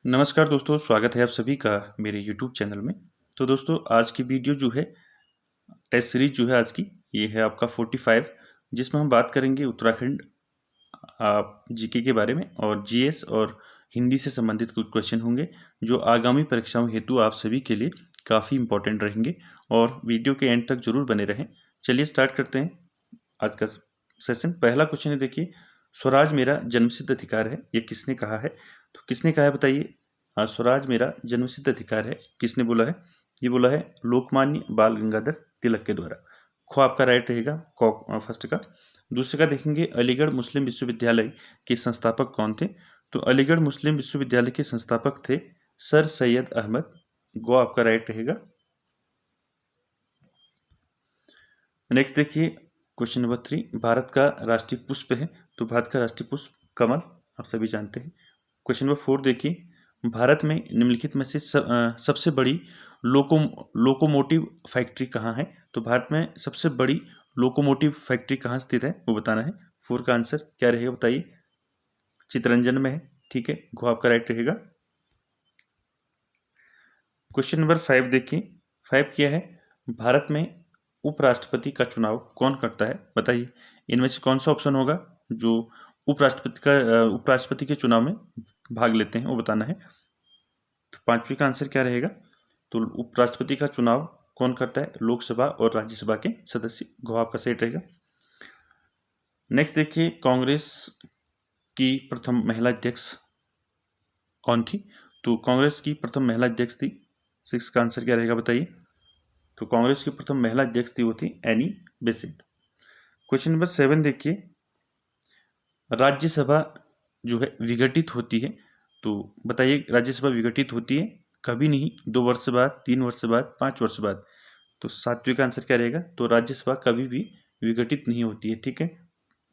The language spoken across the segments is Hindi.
नमस्कार दोस्तों, स्वागत है आप सभी का मेरे यूट्यूब चैनल में। तो दोस्तों आज की वीडियो जो है टेस्ट सीरीज जो है आज की ये है आपका 45 जिसमें हम बात करेंगे उत्तराखंड जीके के बारे में और जीएस और हिंदी से संबंधित कुछ क्वेश्चन होंगे जो आगामी परीक्षाओं हेतु आप सभी के लिए काफ़ी इंपॉर्टेंट रहेंगे और वीडियो के एंड तक जरूर बने रहें। चलिए स्टार्ट करते हैं आज का सेशन। पहला क्वेश्चन है, देखिए, स्वराज मेरा जन्मसिद्ध अधिकार है, ये किसने कहा है? तो किसने कहा है बताइए? हाँ, स्वराज मेरा जन्मसिद्ध अधिकार है, किसने बोला है? ये बोला है लोकमान्य बाल गंगाधर तिलक के द्वारा। खो आपका राइट रहेगा फर्स्ट का। दूसरे का देखेंगे, अलीगढ़ मुस्लिम विश्वविद्यालय के संस्थापक कौन थे? तो अलीगढ़ मुस्लिम विश्वविद्यालय के संस्थापक थे सर सैयद अहमद। गो आपका राइट रहेगा। नेक्स्ट देखिए क्वेश्चन नंबर 3, भारत का राष्ट्रीय पुष्प है, तो भारत का राष्ट्रीय पुष्प कमल, आप सभी जानते हैं। क्वेश्चन नंबर 4 देखिए, भारत में निम्नलिखित में से सबसे बड़ी लोकोमोटिव फैक्ट्री कहाँ है? तो भारत में सबसे बड़ी लोकोमोटिव फैक्ट्री कहाँ स्थित है वो बताना है। 4 का आंसर क्या रहेगा बताइए? चितरंजन में है, ठीक है, गो आपका राइट रहेगा। क्वेश्चन नंबर 5 देखिए, 5 क्या है, भारत में उपराष्ट्रपति का चुनाव कौन करता है बताइए? इनमें से कौन सा ऑप्शन होगा जो उपराष्ट्रपति के चुनाव में भाग लेते हैं वो बताना है। तो 5वीं का आंसर क्या रहेगा? तो उपराष्ट्रपति का चुनाव कौन करता है? लोकसभा और राज्यसभा के सदस्य। गो आपका सही रहेगा। नेक्स्ट देखिए, कांग्रेस की प्रथम महिला अध्यक्ष कौन थी? तो कांग्रेस की प्रथम महिला अध्यक्ष थी। 6 का आंसर क्या रहेगा बताइए? तो कांग्रेस की प्रथम महिला अध्यक्ष थी वो थी एनी बेसेंट। क्वेश्चन नंबर 7 देखिए, राज्यसभा जो है विघटित होती है, तो बताइए राज्यसभा विघटित होती है कभी नहीं, 2 वर्ष बाद, 3 वर्ष बाद, 5 वर्ष बाद। तो 7वीं का आंसर क्या रहेगा? तो राज्यसभा कभी भी विघटित नहीं होती है, ठीक है,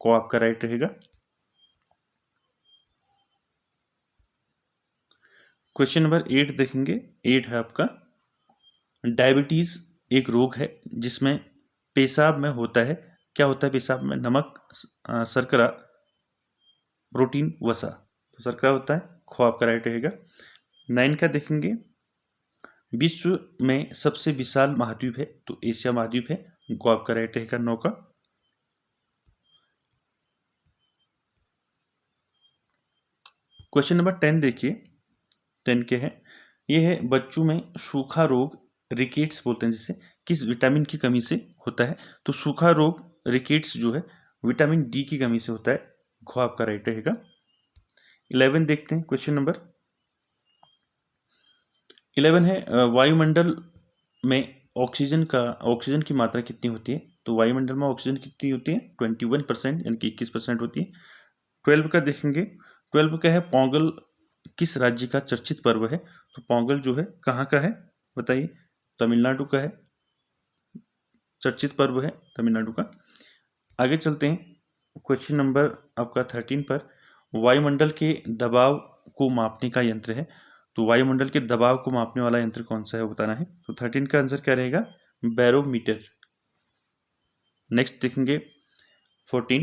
को आपका राइट रहेगा। क्वेश्चन नंबर 8 देखेंगे, 8 है आपका, डायबिटीज एक रोग है जिसमें पेशाब में होता है, क्या होता है पेशाब में? नमक, शर्करा, प्रोटीन, वसा। तो शर्करा होता है, खो आपका राइट रहेगा। 9 का देखेंगे, विश्व में सबसे विशाल महाद्वीप है, तो एशिया महाद्वीप है, गो आपका राइट रहेगा। 9 का। क्वेश्चन नंबर 10 देखिए, 10 के है, ये है बच्चों में सूखा रोग, रिकेट्स बोलते हैं जिसे, किस विटामिन की कमी से होता है? तो सूखा रोग रिकेट्स जो है विटामिन डी की कमी से होता है, गो आपका राइट रहेगा। 11 देखते हैं, क्वेश्चन नंबर 11 है, वायुमंडल में ऑक्सीजन की मात्रा कितनी होती है? तो वायुमंडल में ऑक्सीजन कितनी होती है? 21%, यानी कि 21% होती है। 12 का देखेंगे, 12 का है, पोंगल किस राज्य का चर्चित पर्व है? तो पोंगल जो है कहाँ का है बताइए? तमिलनाडु का है, चर्चित पर्व है तमिलनाडु का। आगे चलते हैं, क्वेश्चन नंबर आपका 13 पर, वायुमंडल के दबाव को मापने का यंत्र है, तो वायुमंडल के दबाव को मापने वाला यंत्र कौन सा है वो बताना है। तो 13 का आंसर क्या रहेगा? बैरोमीटर। नेक्स्ट देखेंगे 14,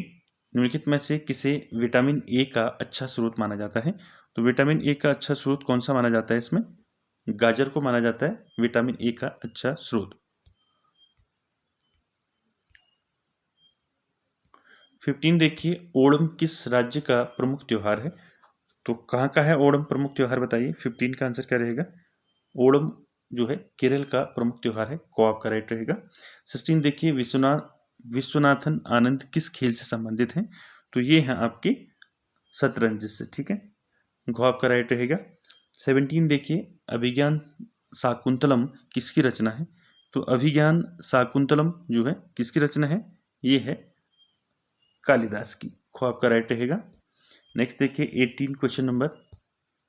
निम्नलिखित में से किसे विटामिन ए का अच्छा स्रोत माना जाता है? तो विटामिन ए का अच्छा स्रोत कौन सा माना जाता है? इसमें गाजर को माना जाता है विटामिन ए का अच्छा स्रोत। 15 देखिए, ओणम किस राज्य का प्रमुख त्योहार है? तो कहाँ का है ओणम प्रमुख त्योहार बताइए? 15 का आंसर क्या रहेगा? ओणम जो है केरल का प्रमुख त्योहार है, को आपका राइट रहेगा। 16 देखिए, विश्वनाथन आनंद किस खेल से संबंधित हैं? तो ये हैं आपके शतरंज से, ठीक है, घो आपका राइट रहेगा। 17 देखिए, अभिज्ञान शाकुंतलम किसकी रचना है? तो अभिज्ञान शाकुंतलम जो है किसकी रचना है? ये है कालिदास की, खो आपका राइट रहेगा। नेक्स्ट देखिए 18, क्वेश्चन नंबर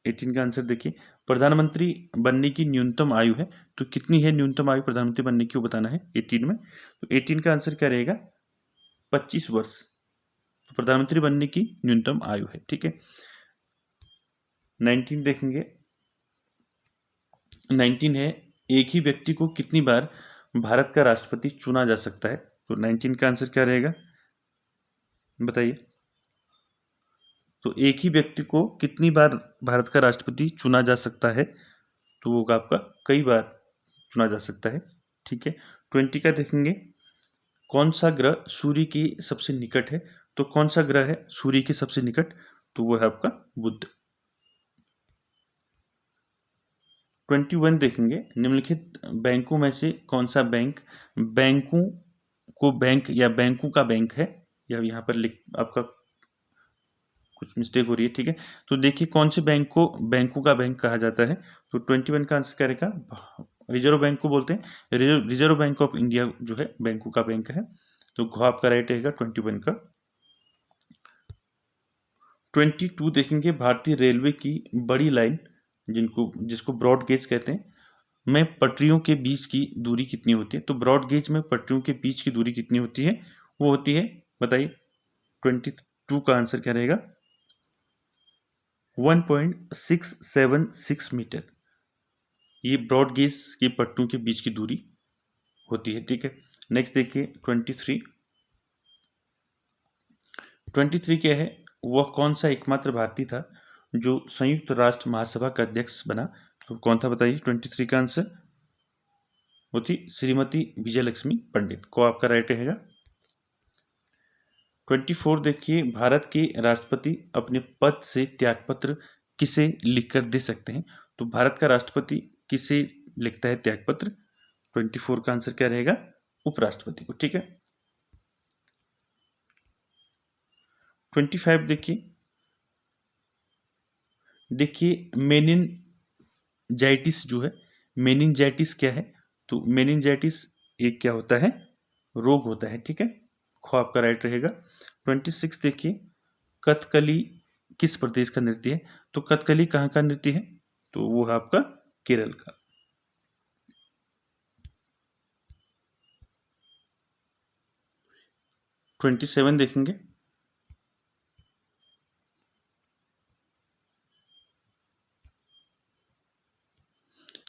18 का आंसर देखिए, प्रधानमंत्री बनने की न्यूनतम आयु है, तो कितनी है न्यूनतम आयु प्रधानमंत्री बनने की वो बताना है 18 में। तो 18 का आंसर क्या रहेगा? 25 वर्ष, तो प्रधानमंत्री बनने की न्यूनतम आयु है, ठीक है। 19 देखेंगे, 19 है, एक ही व्यक्ति को कितनी बार भारत का राष्ट्रपति चुना जा सकता है? तो 19 का आंसर क्या रहेगा बताइए? तो एक ही व्यक्ति को कितनी बार भारत का राष्ट्रपति चुना जा सकता है? तो वो होगा आपका कई बार चुना जा सकता है। ठीक है, 20 का देखेंगे, कौन सा ग्रह सूर्य के सबसे निकट है? तो कौन सा ग्रह है सूर्य के सबसे निकट? तो वो है आपका बुध। 21 देखेंगे, निम्नलिखित बैंकों में से कौन सा बैंक बैंकों को बैंक या बैंकों का बैंक है? या यहाँ पर लिख आपका कुछ मिस्टेक हो रही है। ठीक है, तो देखिए कौन से बैंक को बैंकों का बैंक कहा जाता है? तो 21 का आंसर क्या रहेगा? रिजर्व बैंक को बोलते हैं। रिजर्व बैंक ऑफ इंडिया जो है बैंकों का बैंक है। तो घ आपका राइट रहेगा 21 का। 22 देखेंगे, भारतीय रेलवे की बड़ी लाइन जिसको ब्रॉड गेज कहते हैं में पटरियों के बीच की दूरी कितनी होती है? तो ब्रॉड गेज में पटरियों के बीच की दूरी कितनी होती है? वो होती है, बताइए, 22 का आंसर क्या रहेगा? 1.676 मीटर। ये ब्रॉड गेज की पट्टियों के बीच की दूरी होती है। ठीक है, नेक्स्ट देखिए 23। 23 क्या है? वह कौन सा एकमात्र भारतीय था जो संयुक्त राष्ट्र महासभा का अध्यक्ष बना? तो कौन था बताइए? 23 का आंसर वो थी श्रीमती विजय लक्ष्मी पंडित। को आपका राइट रहेगा। 24 देखिए, भारत के राष्ट्रपति अपने पद से त्यागपत्र किसे लिखकर दे सकते हैं? तो भारत का राष्ट्रपति किसे लिखता है त्यागपत्र? 24 का आंसर क्या रहेगा? उपराष्ट्रपति को। ठीक है, 25 देखिए मेनिनजाइटिस जो है, मेनिनजाइटिस क्या है? तो मेनिनजाइटिस एक क्या होता है? रोग होता है। ठीक है, खो आपका राइट रहेगा। 26 देखिए, कथकली किस प्रदेश का नृत्य है? तो कथकली कहाँ का नृत्य है? तो वो है आपका केरल का। 27 देखेंगे,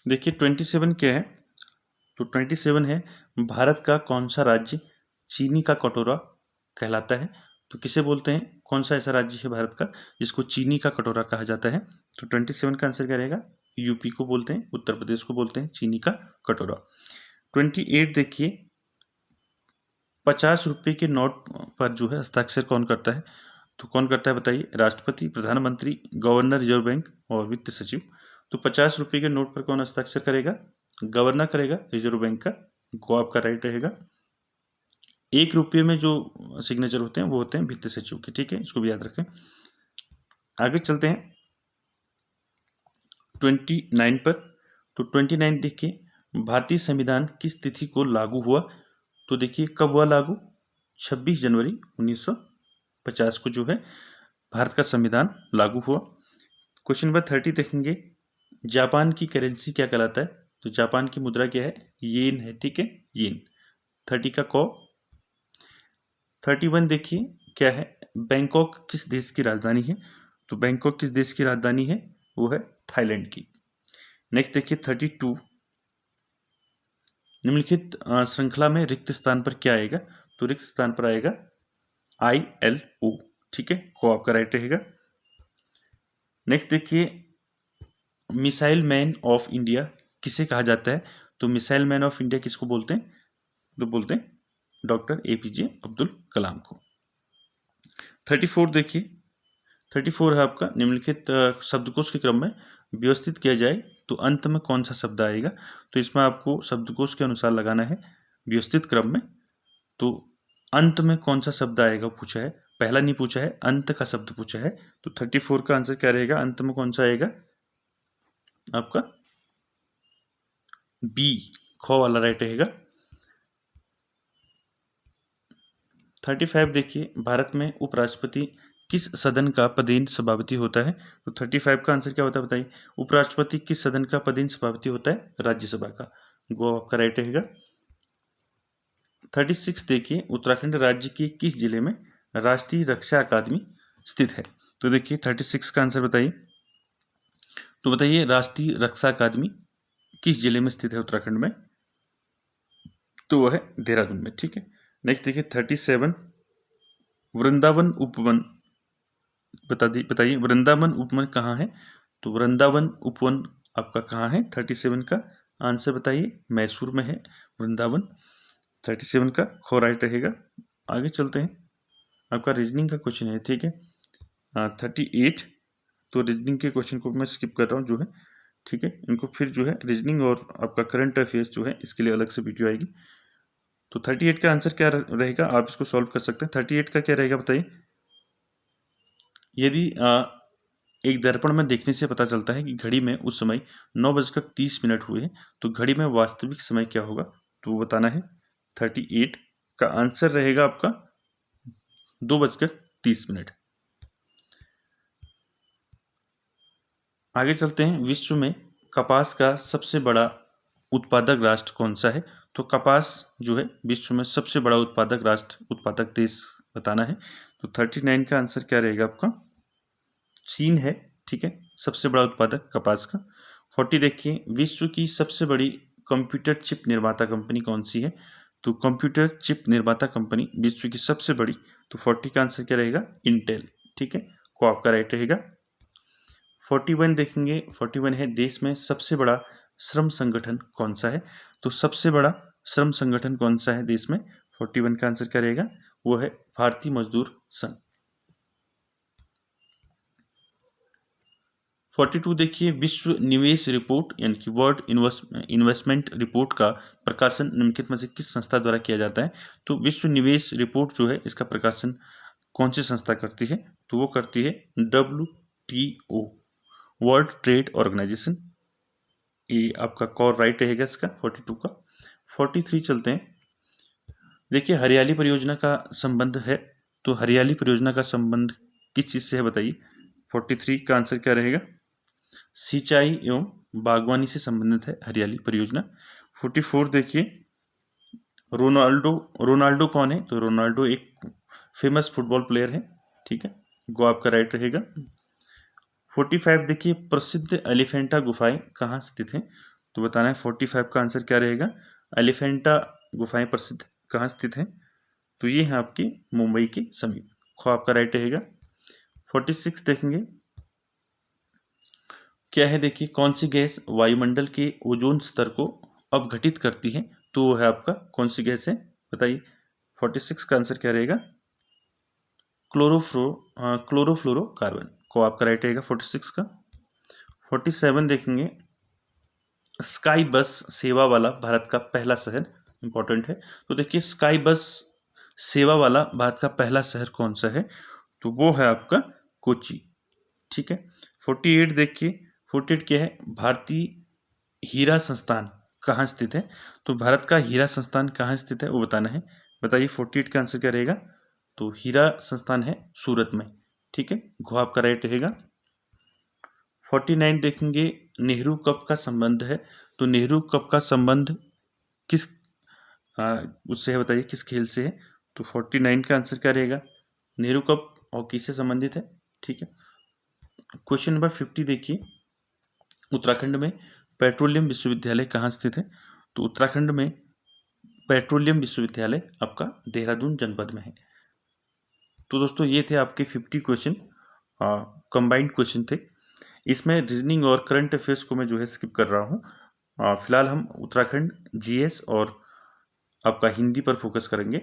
देखिए 27 क्या है? तो 27 है, भारत का कौन सा राज्य चीनी का कटोरा कहलाता है? तो किसे बोलते हैं? कौन सा ऐसा राज्य है भारत का जिसको चीनी का कटोरा कहा जाता है? तो 27 का आंसर क्या रहेगा? यूपी को बोलते हैं, उत्तर प्रदेश को बोलते हैं चीनी का कटोरा। 28 देखिए, 50 रुपए के नोट पर जो है हस्ताक्षर कौन करता है? तो कौन करता है बताइए? राष्ट्रपति, प्रधानमंत्री, गवर्नर रिजर्व बैंक और वित्त सचिव। तो 50 रुपए के नोट पर कौन हस्ताक्षर करेगा? गवर्नर करेगा रिजर्व बैंक का। गो आपका राइट रहेगा। 1 रुपये में जो सिग्नेचर होते हैं वो होते हैं वित्त सचिव के। ठीक है, इसको भी याद रखें। आगे चलते हैं 29 पर। तो 29 देखिए, भारतीय संविधान किस तिथि को लागू हुआ? तो देखिए कब हुआ लागू? 26 जनवरी 1950 को जो है भारत का संविधान लागू हुआ। क्वेश्चन नंबर 30 देखेंगे, जापान की करेंसी क्या कहलाता है? तो जापान की मुद्रा क्या है? येन है। ठीक है, येन। 30 का को। 31 देखिए क्या है? बैंकॉक किस देश की राजधानी है? तो बैंकॉक किस देश की राजधानी है? वो है थाईलैंड की। नेक्स्ट देखिए 32, निम्नलिखित श्रृंखला में रिक्त स्थान पर क्या आएगा? तो रिक्त स्थान पर आएगा ILO। ठीक है, को आपका राइट रहेगा। नेक्स्ट देखिए, मिसाइल मैन ऑफ इंडिया किसे कहा जाता है? तो मिसाइल मैन ऑफ इंडिया किसको बोलते हैं? तो बोलते हैं डॉक्टर APJ अब्दुल कलाम को। 34 देखिए, 34 है आपका, निम्नलिखित शब्दकोश के क्रम में व्यवस्थित किया जाए तो अंत में कौन सा शब्द आएगा? तो इसमें आपको शब्दकोश के अनुसार लगाना है व्यवस्थित क्रम में। तो अंत में कौन सा शब्द आएगा पूछा है, पहला नहीं पूछा है, अंत का शब्द पूछा है। तो 34 का आंसर क्या रहेगा? अंत में कौन सा आएगा आपका? बी, खो वाला राइट रहेगा। 35 देखिए, भारत में उपराष्ट्रपति किस सदन का पदेन सभापति होता है? तो 35 का आंसर क्या होता है बताइए? उपराष्ट्रपति किस सदन का पदेन सभापति होता है? राज्यसभा का। गो आपका राइट रहेगा। 36 देखिए, उत्तराखंड राज्य के किस जिले में राष्ट्रीय रक्षा अकादमी स्थित है? तो देखिए 36 का आंसर बताइए। तो बताइए राष्ट्रीय रक्षा अकादमी किस जिले में स्थित है उत्तराखंड में? तो वह है देहरादून में। ठीक है, नेक्स्ट देखिए 37, वृंदावन उपवन बताइए वृंदावन उपवन कहाँ है? तो वृंदावन उपवन आपका कहाँ है? 37 का आंसर बताइए। मैसूर में है वृंदावन। 37 का खो राइट रहेगा। आगे चलते हैं, आपका रीजनिंग का क्वेश्चन है, ठीक है। 38, तो रीजनिंग के क्वेश्चन को मैं स्किप कर रहा हूँ जो है, ठीक है। इनको फिर जो है रीजनिंग और आपका करंट अफेयर्स जो है इसके लिए अलग से वीडियो आएगी। तो 38 का आंसर क्या रहेगा, आप इसको सॉल्व कर सकते हैं। 38 का क्या रहेगा बताइए। यदि एक दर्पण में देखने से पता चलता है कि घड़ी में उस समय 9:30 हुए हैं, तो घड़ी में वास्तविक समय क्या होगा, तो वो बताना है। 38 का आंसर रहेगा आपका 2:30। आगे चलते हैं, विश्व में कपास का सबसे बड़ा उत्पादक राष्ट्र कौन सा है? तो कपास जो है विश्व में सबसे बड़ा उत्पादक देश बताना है। तो 39 का आंसर क्या रहेगा आपका? चीन है, ठीक है, सबसे बड़ा उत्पादक कपास का। 40 देखिए, विश्व की सबसे बड़ी कंप्यूटर चिप निर्माता कंपनी कौन सी है? तो कंप्यूटर चिप निर्माता कंपनी विश्व की सबसे बड़ी, तो 40 का आंसर क्या रहेगा? इंटेल, ठीक है, को आपका राइट रहेगा। 41 देखेंगे, 41 है देश में सबसे बड़ा श्रम संगठन कौन सा है? तो सबसे बड़ा श्रम संगठन कौन सा है देश में? 41 का आंसर क्या रहेगा? वो है भारतीय मजदूर संघ। 42 देखिए, विश्व निवेश रिपोर्ट यानी कि वर्ल्ड इन्वेस्टमेंट रिपोर्ट का प्रकाशन निम्नलिखित में से किस संस्था द्वारा किया जाता है? तो विश्व निवेश रिपोर्ट जो है इसका प्रकाशन कौन सी संस्था करती है? तो वो करती है WTO, वर्ल्ड ट्रेड ऑर्गेनाइजेशन। ये आपका कॉर राइट रहेगा इसका 42 का। 43 चलते हैं, देखिए हरियाली परियोजना का संबंध है, तो हरियाली परियोजना का संबंध किस चीज से है बताइए। 43 का आंसर क्या रहेगा? सिंचाई एवं बागवानी से संबंधित है हरियाली परियोजना। 44 देखिए, रोनाल्डो कौन है? तो रोनाल्डो एक फेमस फुटबॉल प्लेयर है, ठीक है, वो आपका राइट रहेगा। 45 देखिए, प्रसिद्ध एलिफेंटा गुफाएं कहाँ स्थित हैं? तो बताना है 45 का आंसर क्या रहेगा। एलिफेंटा गुफाएं प्रसिद्ध कहाँ स्थित हैं? तो ये है आपकी मुंबई के समीप, खो आपका राइट रहेगा। 46 देखेंगे, क्या है देखिए, कौन सी गैस वायुमंडल के ओजोन स्तर को अपघटित करती है? तो वो है आपका कौन सी गैस है बताइए। 46 का आंसर क्या रहेगा? क्लोरोफ्लोरोकार्बन, को आपका राइट रहेगा 46 का। 47 देखेंगे, स्काई बस सेवा वाला भारत का पहला शहर, इंपॉर्टेंट है। तो देखिए स्काई बस सेवा वाला भारत का पहला शहर कौन सा है? तो वो है आपका कोची, ठीक है। 48 देखिए, 48 क्या है, भारतीय हीरा संस्थान कहाँ स्थित है? तो भारत का हीरा संस्थान कहाँ स्थित है वो बताना है। बताइए 48 का आंसर क्या रहेगा? तो हीरा संस्थान है सूरत में, ठीक है, घो आपका राइट रहेगा। 49 देखेंगे, नेहरू कप का संबंध है, तो नेहरू कप का संबंध किस उससे है बताइए, किस खेल से है? तो 49 का आंसर क्या रहेगा? नेहरू कप हॉकी से संबंधित है, ठीक है। क्वेश्चन नंबर 50 देखिए, उत्तराखंड में पेट्रोलियम विश्वविद्यालय कहाँ स्थित है? तो उत्तराखंड में पेट्रोलियम विश्वविद्यालय आपका देहरादून जनपद में है। तो दोस्तों ये थे आपके 50 क्वेश्चन, कंबाइंड क्वेश्चन थे। इसमें रीजनिंग और करंट अफेयर्स को मैं जो है स्किप कर रहा हूँ। फिलहाल हम उत्तराखंड, जीएस और आपका हिंदी पर फोकस करेंगे।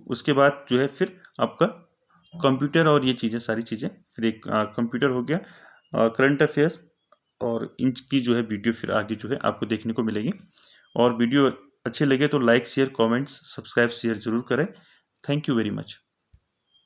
उसके बाद जो है फिर आपका कंप्यूटर और ये चीज़ें, सारी चीज़ें, फिर एक कंप्यूटर हो गया, करंट अफेयर्स और इनकी जो है वीडियो फिर आगे जो है आपको देखने को मिलेगी। और वीडियो अच्छे लगे तो like, share, comments, subscribe, share जरूर करें। Thank you very much.